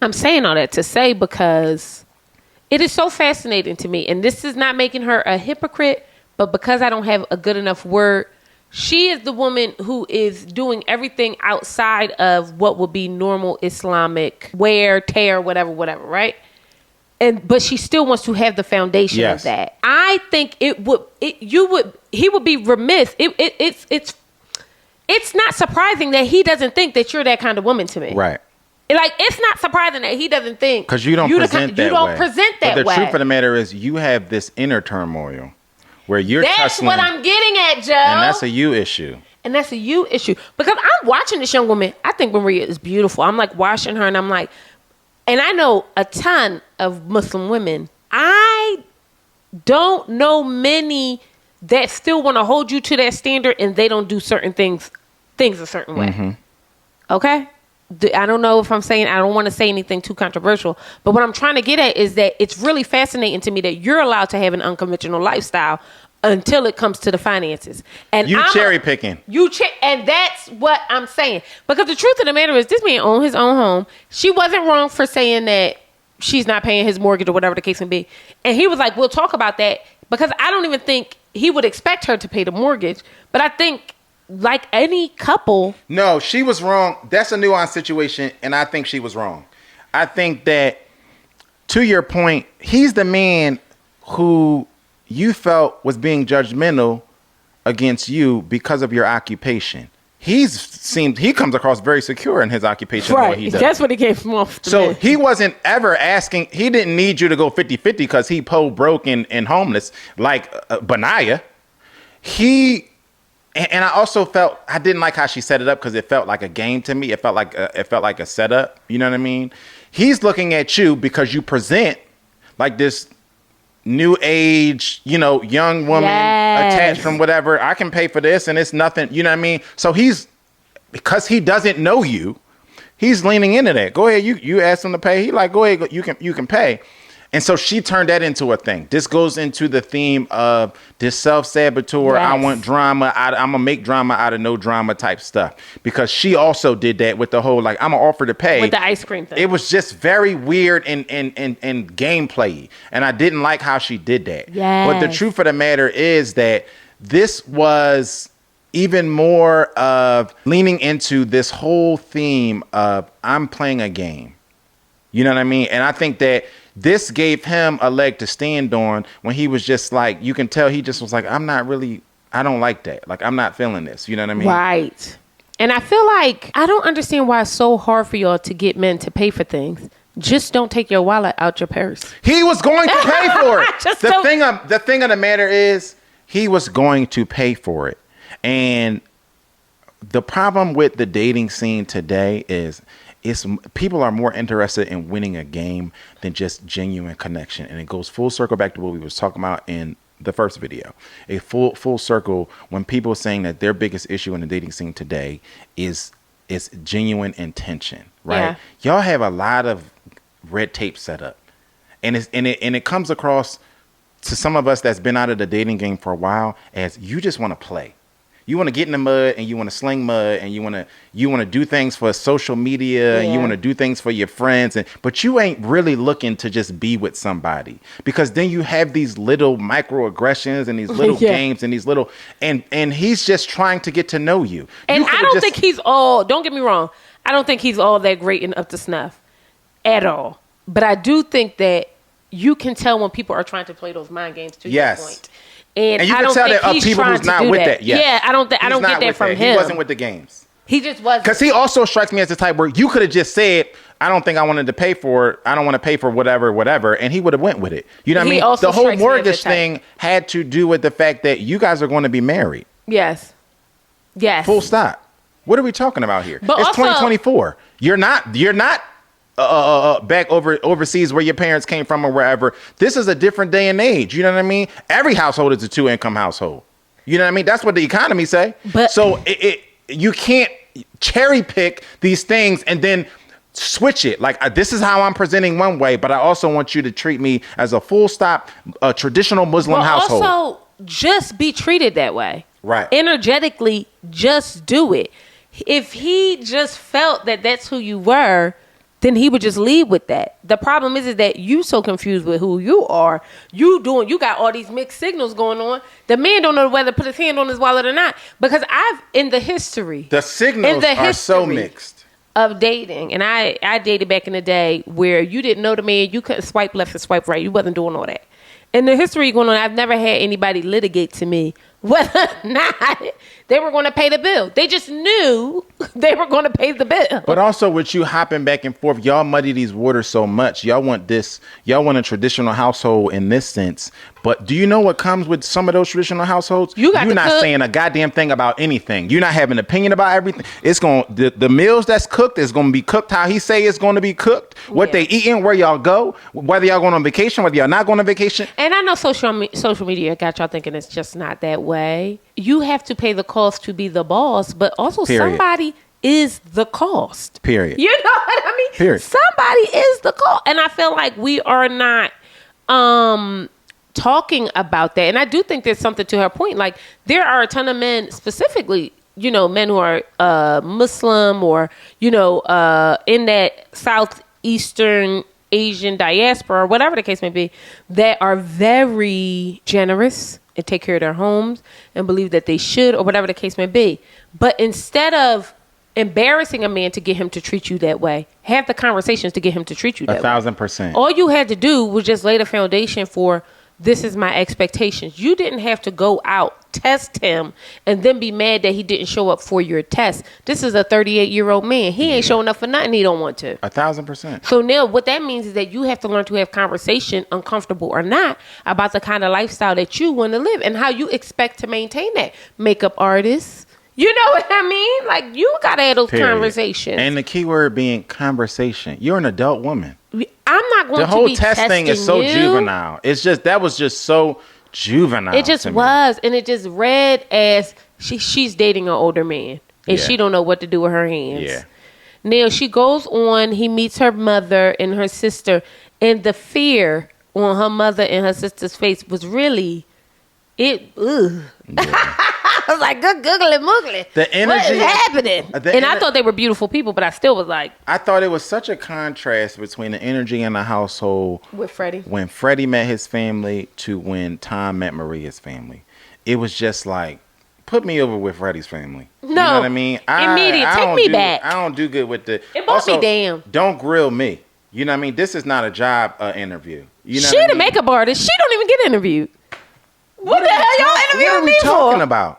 I'm saying all that to say, because it is so fascinating to me. And this is not making her a hypocrite, but because I don't have a good enough word, she is the woman who is doing everything outside of what would be normal Islamic wear, tear, whatever, right? But she still wants to have the foundation of that. I think he would be remiss. It's not surprising that he doesn't think that you're that kind of woman to me. Right. Like, it's not surprising that he doesn't think, because you don't present that way. You don't present that way. But the truth of the matter is, you have this inner turmoil where you're That's tussling, what I'm getting at, Joe. and that's a you issue. And that's a you issue. Because I'm watching this young woman. I think Maria is beautiful. I'm like watching her, and I'm like, and I know a ton of Muslim women. I don't know many that still want to hold you to that standard, and they don't do certain things a certain way. Mm-hmm. Okay? I don't know if I'm saying, I don't want to say anything too controversial, but what I'm trying to get at is that it's really fascinating to me that you're allowed to have an unconventional lifestyle until it comes to the finances. And you cherry picking. And that's what I'm saying. Because the truth of the matter is, this man owned his own home. She wasn't wrong for saying that she's not paying his mortgage or whatever the case may be. And he was like, we'll talk about that, because I don't even think he would expect her to pay the mortgage. But I think, like any couple. No, she was wrong. That's a nuanced situation, and I think she was wrong. I think that, to your point, he's the man who you felt was being judgmental against you because of your occupation. He comes across very secure in his occupation. Right. What he does. That's what he came from off. So he wasn't ever asking. He didn't need you to go 50-50 because he broke and homeless like Benaya. And I also felt, I didn't like how she set it up, because it felt like a game to me. It felt like a setup. You know what I mean? He's looking at you because you present like this new age, young woman attached from whatever. I can pay for this and it's nothing. You know what I mean? So because he doesn't know you, he's leaning into that. Go ahead. You ask him to pay. He like, go ahead. You can pay. And so she turned that into a thing. This goes into the theme of this self-saboteur. Yes. I want drama. I'm going to make drama out of no drama type stuff. Because she also did that with the whole, like, I'm going to offer to pay. With the ice cream thing. It was just very weird and gameplay. And I didn't like how she did that. Yes. But the truth of the matter is that this was even more of leaning into this whole theme of I'm playing a game. You know what I mean? And I think that this gave him a leg to stand on when he was just like, you can tell he just was like, I don't like that. Like, I'm not feeling this. You know what I mean? Right. And I feel like I don't understand why it's so hard for y'all to get men to pay for things. Just don't take your wallet out your purse. He was going to pay for it. Just the don't- thing of the matter is, he was going to pay for it. And the problem with the dating scene today is people are more interested in winning a game than just genuine connection. And it goes full circle back to what we was talking about in the first video. A full circle when people are saying that their biggest issue in the dating scene today is genuine intention, right? Yeah. Y'all have a lot of red tape set up. And it comes across to some of us that's been out of the dating game for a while as you just want to play. You want to get in the mud and you want to sling mud and you want to do things for social media and you want to do things for your friends, but you ain't really looking to just be with somebody, because then you have these little microaggressions and these little games and these little and he's just trying to get to know you. And I don't think he's all, don't get me wrong, I don't think he's all that great and up to snuff at all. But I do think that you can tell when people are trying to play those mind games to your point. And you I can don't tell think that he's people trying who's to not do with that. that. Yes. Yeah, I don't get that from him. He wasn't with the games. He just wasn't. Because he also strikes me as the type where you could have just said, I don't think I wanted to pay for it. I don't want to pay for whatever. And he would have went with it. You know what I mean? The whole mortgage thing had to do with the fact that you guys are going to be married. Yes. Full stop. What are we talking about here? But it's also, 2024. You're not back overseas where your parents came from or wherever. This is a different day and age. You know what I mean? Every household is a 2-income household. You know what I mean? That's what the economy say. But so you can't cherry pick these things and then switch it. Like, this is how I'm presenting one way, but I also want you to treat me as a full stop, traditional Muslim household. Also, just be treated that way. Right. Energetically, just do it. If he just felt that that's who you were, then he would just leave with that. The problem is that you so confused with who you are. You got all these mixed signals going on. The man don't know whether to put his hand on his wallet or not. Because the signals are so mixed of dating. And I dated back in the day where you didn't know the man. You couldn't swipe left and swipe right. You wasn't doing all that. And the history going on, I've never had anybody litigate to me whether or not they were going to pay the bill. They just knew they were going to pay the bill. But also with you hopping back and forth, y'all muddy these waters so much. Y'all want a traditional household in this sense. But do you know what comes with some of those traditional households? You're not saying a goddamn thing about anything. You're not having an opinion about everything. It's the meals that's cooked is going to be cooked how he say it's going to be cooked. What they eating, where y'all go, whether y'all going on vacation, whether y'all not going on vacation. And I know social media got y'all thinking it's just not that way. You have to pay the cost to be the boss, but also somebody is the cost. Period. You know what I mean? Period. Somebody is the cost. And I feel like we are not talking about that. And I do think there's something to her point. Like, there are a ton of men, specifically, men who are Muslim or, in that Southeastern Asian diaspora or whatever the case may be, that are very generous and take care of their homes and believe that they should or whatever the case may be. But instead of embarrassing a man to get him to treat you that way, have the conversations to get him to treat you that way. 1,000%. All you had to do was just lay the foundation for, this is my expectations. You didn't have to go out, test him, and then be mad that he didn't show up for your test. This is a 38-year-old man. He ain't showing up for nothing he don't want to. 1,000%. So now what that means is that you have to learn to have conversation, uncomfortable or not, about the kind of lifestyle that you want to live and how you expect to maintain that. Makeup artists. You know what I mean? Like, you got to have those conversations. And the key word being conversation. You're an adult woman. I'm not going to be the whole test thing is so you. Juvenile. It's just, that was just so juvenile. It just was. And it just read as she's dating an older man. And she don't know what to do with her hands. Yeah. Now, she goes on. He meets her mother and her sister. And the fear on her mother and her sister's face was really, ugh. Yeah. I was like, good googly moogly. The energy. What is happening? And I thought they were beautiful people, but I still was like. I thought it was such a contrast between the energy in the household. With Freddie. When Freddie met his family to when Tom met Maria's family. It was just like, put me over with Freddie's family. No. You know what I mean? Immediate. Take me back. I don't do good with the. It won't be damn. Don't grill me. You know what I mean? This is not a job interview. You know she the makeup artist. She don't even get interviewed. What the hell y'all interviewing me for? What are we talking about?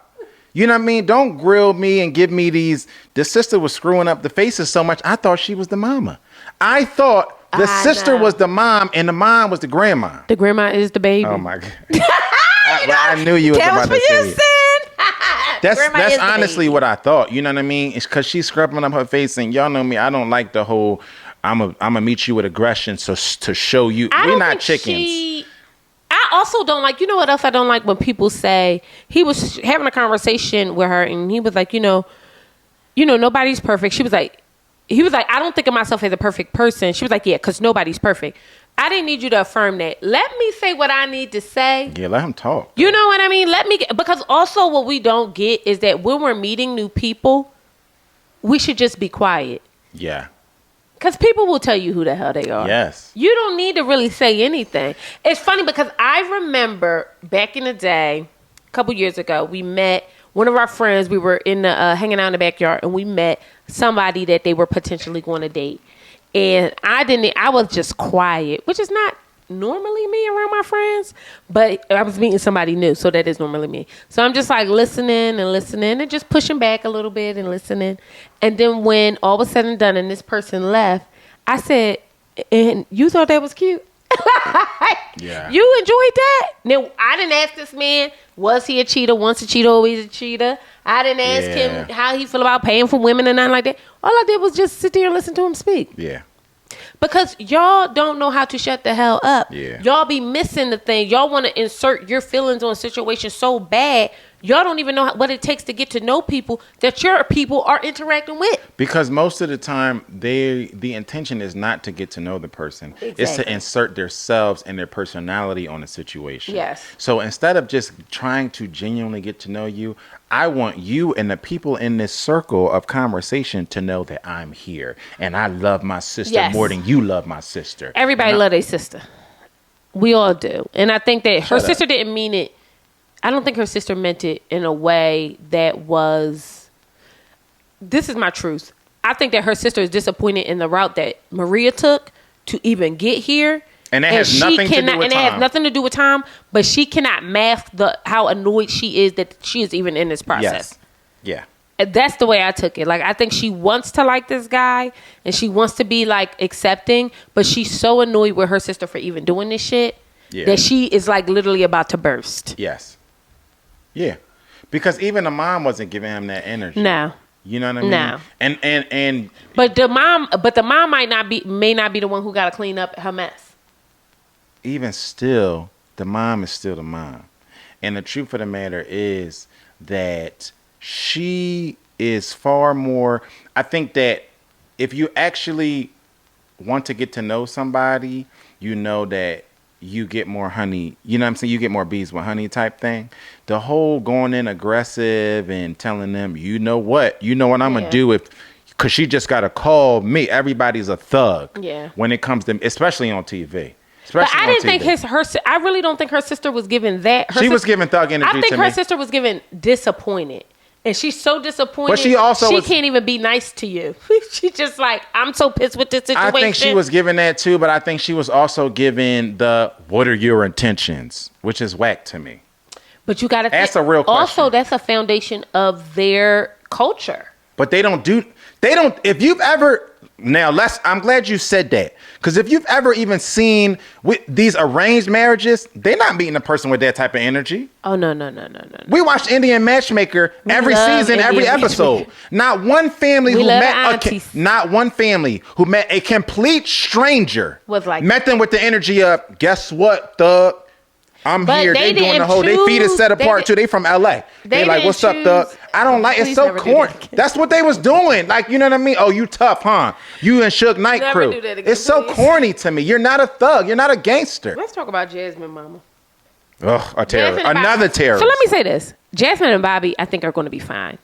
You know what I mean? Don't grill me and give me these. The sister was screwing up the faces so much. I thought she was the mama. I thought The sister was the mom, and the mom was the grandma. The grandma is the baby. Oh my God! I knew you was about to say it. That's honestly what I thought. You know what I mean? It's because she's scrubbing up her face, and y'all know me. I don't like the whole. I'm gonna meet you with aggression, so to show you we're not chickens. I also don't like. You know what else I don't like when people say he was having a conversation with her, and he was like, nobody's perfect. He was like, I don't think of myself as a perfect person. She was like, yeah, because nobody's perfect. I didn't need you to affirm that. Let me say what I need to say. Yeah, let him talk. You know what I mean? Because also what we don't get is that when we're meeting new people, we should just be quiet. Yeah. Because people will tell you who the hell they are. Yes. You don't need to really say anything. It's funny because I remember back in the day, a couple years ago, we met one of our friends. We were in the hanging out in the backyard, and we met somebody that they were potentially going to date. And I was just quiet, which is not normally me around my friends, but I was meeting somebody new, so that is normally me. So I'm just like listening and just pushing back a little bit and listening. And then when all was said and done and this person left, I said, and you thought that was cute? Yeah. You enjoyed that? Now, I didn't ask this man, was he a cheater? Once a cheater, always a cheater. I didn't ask him how he feel about paying for women and nothing like that. All I did was just sit there and listen to him speak. Yeah. Because y'all don't know how to shut the hell up. Yeah. Y'all be missing the thing. Y'all want to insert your feelings on situations so bad. Y'all don't even know what it takes to get to know people that your people are interacting with. Because most of the time, the intention is not to get to know the person. Exactly. It's to insert themselves and their personality on a situation. Yes. So instead of just trying to genuinely get to know you, I want you and the people in this circle of conversation to know that I'm here. And I love my sister more than you love my sister. Everybody love their sister. We all do. And I think that her sister didn't mean it. I don't think her sister meant it in a way that was, this is my truth. I think that her sister is disappointed in the route that Maria took to even get here. And it has nothing to do with Tom. And it has nothing to do with Tom, but she cannot mask how annoyed she is that she is even in this process. Yes. Yeah. And that's the way I took it. Like, I think she wants to like this guy and she wants to be like accepting, but she's so annoyed with her sister for even doing this shit that she is like literally about to burst. Yes. Yeah, because even the mom wasn't giving him that energy. No, you know what I mean. No, and but the mom may not be the one who got to clean up her mess. Even still, the mom is still the mom, and the truth of the matter is that she is far more. I think that if you actually want to get to know somebody, you know that you get more honey, you know what I'm saying? You get more bees with honey type thing. The whole going in aggressive and telling them, you know what I'm going to do because she just got to call me. Everybody's a thug when it comes to, especially on TV. But I didn't think I really don't think her sister was giving that. She was giving thug energy to me. I think her sister was giving disappointed. And she's so disappointed. But she can't even be nice to you. She's just like, I'm so pissed with this situation. I think she was giving that too, but I think she was also giving the what are your intentions, which is whack to me. But you got to that's a real question. Also, that's a foundation of their culture. But they don't. If you've ever I'm glad you said that, because if you've ever even seen with these arranged marriages, they're not meeting a person with that type of energy. Oh no. We watched Indian Matchmaker every season, every episode. Not one family who met a complete stranger met them with the energy of, guess what, thug? I'm here. They doing the whole. They feet is set apart too. They from LA. They like, what's up, thug? I don't like. It's so corny. That's what they was doing. Like, you know what I mean? Oh, you tough, huh? You and Suge Knight crew. It's so corny to me. You're not a thug. You're not a gangster. Let's talk about Jasmine, mama. Ugh, a terrorist. Another terrorist. So let me say this: Jasmine and Bobby, I think, are going to be fine.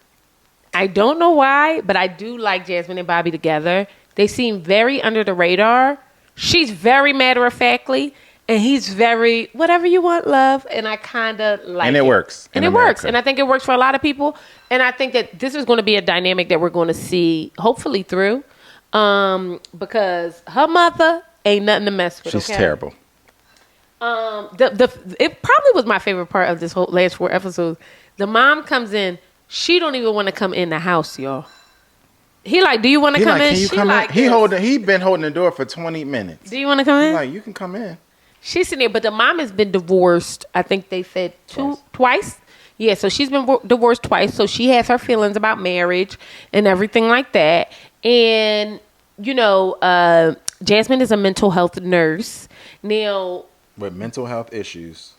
I don't know why, but I do like Jasmine and Bobby together. They seem very under the radar. She's very matter-of-factly. And he's very, whatever you want, love. And I kind of like it. And it works. And it works. And I think it works for a lot of people. And I think that this is going to be a dynamic that we're going to see, hopefully, through. Because her mother ain't nothing to mess with. She's terrible. It probably was my favorite part of this whole last 4 episodes. The mom comes in. She don't even want to come in the house, y'all. He like, do you want to come in? Can you She come like in? He been holding the door for 20 minutes. Do you want to come in? Like, you can come in. She's sitting there, but the mom has been divorced. I think they said twice. Yeah, so she's been divorced twice. So she has her feelings about marriage and everything like that. And, you know, Jasmine is a mental health nurse. Now, With mental health issues.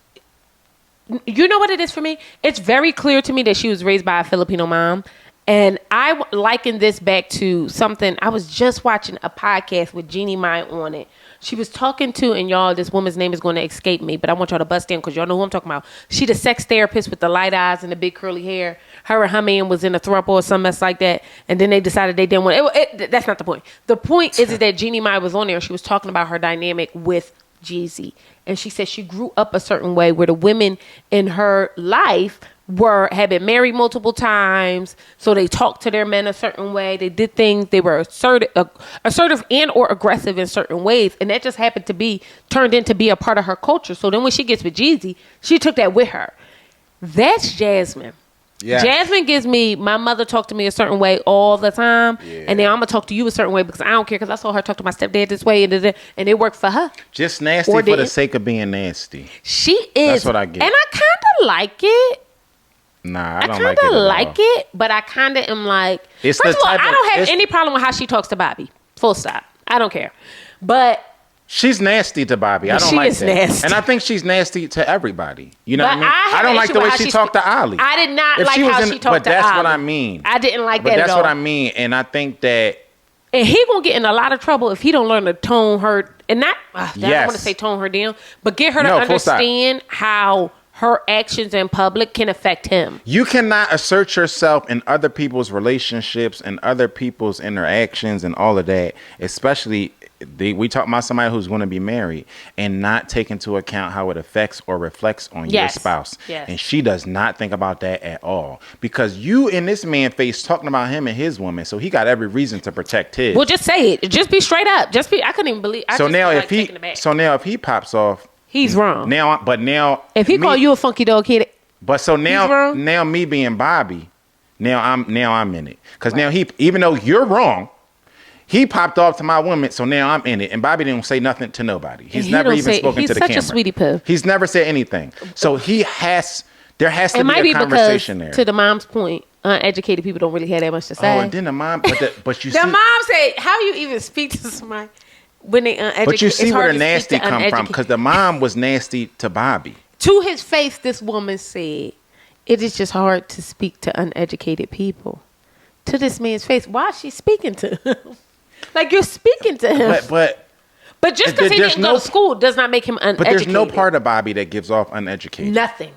you know what it is for me? It's very clear to me that she was raised by a Filipino mom. And I liken this back to something. I was just watching a podcast with Jeannie Mai on it. She was talking to, and y'all, this woman's name is going to escape me, but I want y'all to bust in because y'all know who I'm talking about. She the sex therapist with the light eyes and the big curly hair. Her and her man was in a throuple or some mess like that, and then they decided they didn't want it. That's not the point. The point is that Jeannie Mai was on there, and she was talking about her dynamic with Jeezy. And she said she grew up a certain way where the women in her life had been married multiple times, so they talked to their men a certain way. They did things. They were assertive and or aggressive in certain ways, and that just happened to be turned into be a part of her culture. So then when she gets with Jeezy, she took that with her. That's Jasmine. Yeah. Jasmine gives me, my mother talked to me a certain way all the time, and now I'm gonna talk to you a certain way because I don't care, because I saw her talk to my stepdad this way, and it worked for her. Just nasty for the sake of being nasty. She is. That's what I get, and I kind of like it. Nah, I don't like it. I kind of like it, but I kind of am like. First of all, I don't have any problem with how she talks to Bobby. Full stop. I don't care. But she's nasty to Bobby. I don't like that. She is nasty, and I think she's nasty to everybody. You know what I mean? I don't like the way she talked to Ali. I did not like how she talked to Ali. But that's what I mean. I didn't like that at all. That's what I mean, and I think that. And he gonna get in a lot of trouble if he don't learn to tone her, and not. I don't want to say tone her down, but get her to understand how her actions in public can affect him. You cannot assert yourself in other people's relationships and other people's interactions and all of that, especially we talk about somebody who's going to be married and not take into account how it affects or reflects on your spouse. Yes. And she does not think about that at all, because you in this man face talking about him and his woman, so he got every reason to protect his. Well, just say it. Just be straight up. I couldn't even believe. So now if he pops off, he's wrong. Now if he call you a funky dog kid, but so now me being Bobby, now I'm in it, because now he, even though you're wrong, he popped off to my woman, so now I'm in it, and Bobby didn't say nothing to nobody. He's never even spoken to the camera. He's such a sweetie poo. He's never said anything. So there has to be a conversation there. To the mom's point, uneducated people don't really have that much to say. Oh, and then the mom, but you see, the mom said, "How you even speak to somebody?" When they uneducated. But you see where the nasty come from, because the mom was nasty to Bobby. To his face, this woman said, "It is just hard to speak to uneducated people." To this man's face, why is she speaking to him? Like, you're speaking to him. But just because he didn't go to school does not make him uneducated. But there's no part of Bobby that gives off uneducated. Nothing.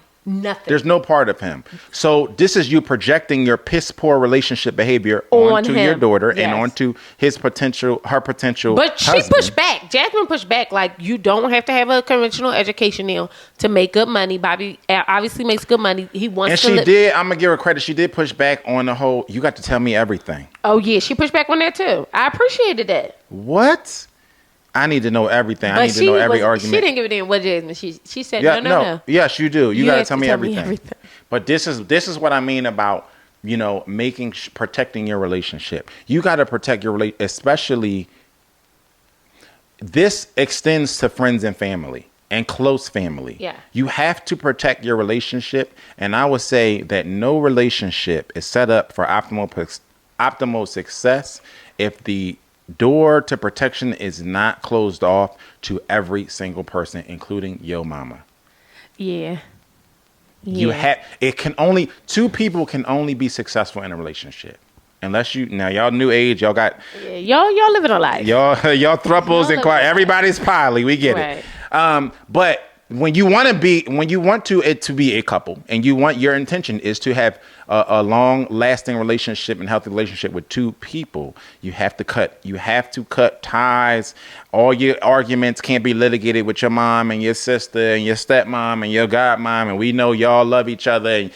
There's no part of him. So this is you projecting your piss poor relationship behavior onto your daughter and onto her potential But she pushed back. Jasmine pushed back. Like, you don't have to have a conventional education now to make good money. Bobby obviously makes good money. He wants and she did. I'm gonna give her credit. She did push back on the whole. You got to tell me everything. Oh yeah, she pushed back on that too. I appreciated that. What? I need to know everything. I need to know every argument. She didn't give a damn what Jasmine. She said no. Yes, you do. You got to tell me everything. But this is what I mean about, protecting your relationship. You got to protect your relationship, especially this extends to friends and family and close family. Yeah. You have to protect your relationship, and I would say that no relationship is set up for optimal success if the door to protection is not closed off to every single person, including your mama. Yeah. Two people can only be successful in a relationship. Unless y'all new age, y'all got y'all living a life. Y'all thruples and everybody's poly. We get it. But when you want it to be a couple, and your intention is to have a long lasting relationship and healthy relationship with two people, you have to cut ties. All your arguments can't be litigated with your mom and your sister and your stepmom and your godmom, and we know y'all love each other and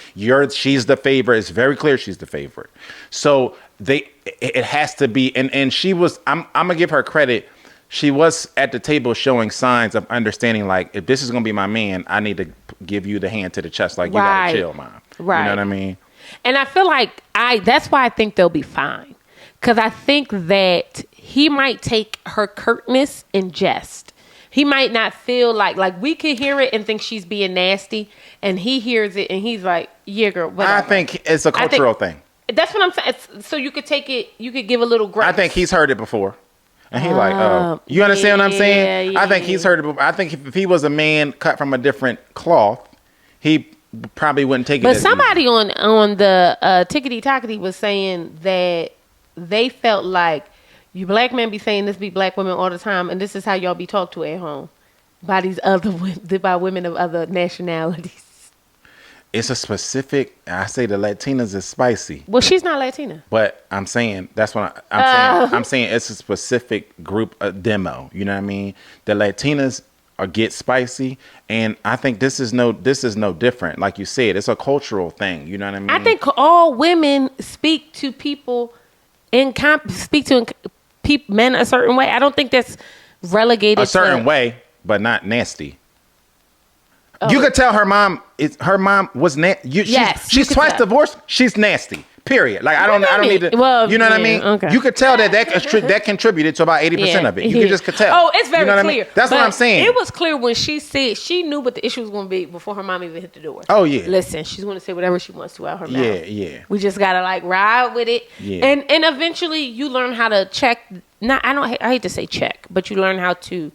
she's the favorite. It's very clear she's the favorite. So it has to be, and she was, I'm gonna give her credit. She was at the table showing signs of understanding, like, if this is going to be my man, I need to give you the hand to the chest. Like, you got to chill, mom. Right. You know what I mean? And I feel like that's why I think they'll be fine. Because I think that he might take her curtness in jest. He might not feel like we could hear it and think she's being nasty, and he hears it and he's like, yeah, girl, whatever. I think it's a cultural thing. That's what I'm saying. So you could take it, you could give a little grace. I think he's heard it before. And he's like, oh. You understand what I'm saying? Yeah. I think he's heard it before. I think if he was a man cut from a different cloth, he probably wouldn't take it. But somebody on the Tickety Tockety was saying that they felt like you black men be saying this, be black women all the time, and this is how y'all be talked to at home by these other by women of other nationalities. It's a specific. I say the Latinas is spicy. Well, she's not Latina. But I'm saying that's what I'm saying. I'm saying it's a specific group demo. You know what I mean? The Latinas get spicy, and I think this is no different. Like you said, it's a cultural thing. You know what I mean? I think all women speak to people men a certain way. I don't think that's relegated a certain way, but not nasty. Oh. You could tell her mom was nasty. Yes, she's twice divorced. She's nasty. Period. Like I don't need to. Well, you know what I mean? Okay. You could tell that contributed to about 80% of it. You could just tell. Oh, it's very clear. I mean? That's what I'm saying. It was clear when she said she knew what the issue was going to be before her mom even hit the door. Oh yeah. Listen, she's going to say whatever she wants to out her mouth. Yeah. We just gotta ride with it. Yeah. And eventually you learn how to check. I hate to say check, but you learn how to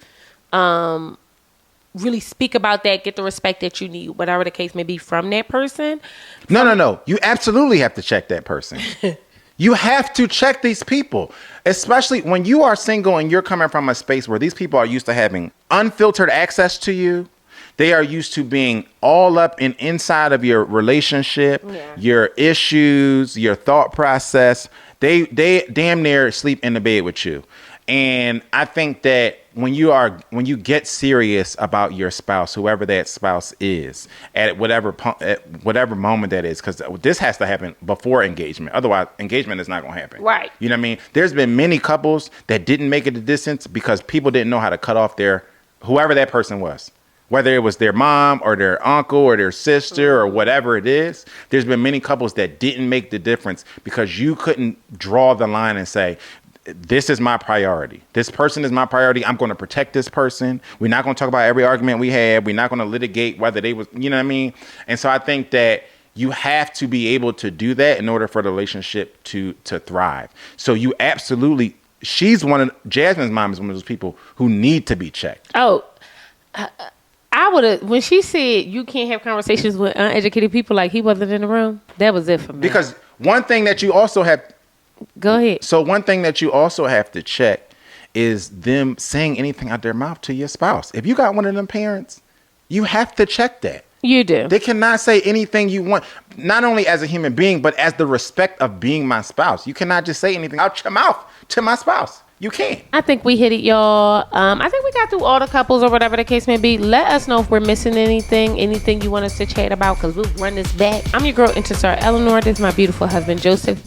really speak about that, get the respect that you need, whatever the case may be, from that person. No. You absolutely have to check that person. You have to check these people, especially when you are single and you're coming from a space where these people are used to having unfiltered access to you. They are used to being all up and inside of your relationship, your issues, your thought process. They damn near sleep in the bed with you. And I think that when you get serious about your spouse, whoever that spouse is, at whatever moment that is, because this has to happen before engagement. Otherwise, engagement is not going to happen. Right. You know what I mean? There's been many couples that didn't make it the distance because people didn't know how to cut off whoever that person was. Whether it was their mom or their uncle or their sister or whatever it is, there's been many couples that didn't make the difference because you couldn't draw the line and say, this is my priority. This person is my priority. I'm going to protect this person. We're not going to talk about every argument we had. We're not going to litigate whether they was, you know what I mean? And so I think that you have to be able to do that in order for the relationship to thrive. So you absolutely, Jasmine's mom is one of those people who need to be checked. Oh, I would have, when she said you can't have conversations with uneducated people like he wasn't in the room, that was it for me. Because one thing that you also have, go ahead. So one thing that you also have to check is them saying anything out their mouth to your spouse. If you got one of them parents, you have to check that. You do. They cannot say anything you want, not only as a human being, but as the respect of being my spouse. You cannot just say anything out your mouth to my spouse. You can't. I think we hit it, y'all. I think we got through all the couples or whatever the case may be. Let us know if we're missing anything you want us to chat about, because we'll run this back. I'm your girl, Intisar Eleanor. This is my beautiful husband, Joseph.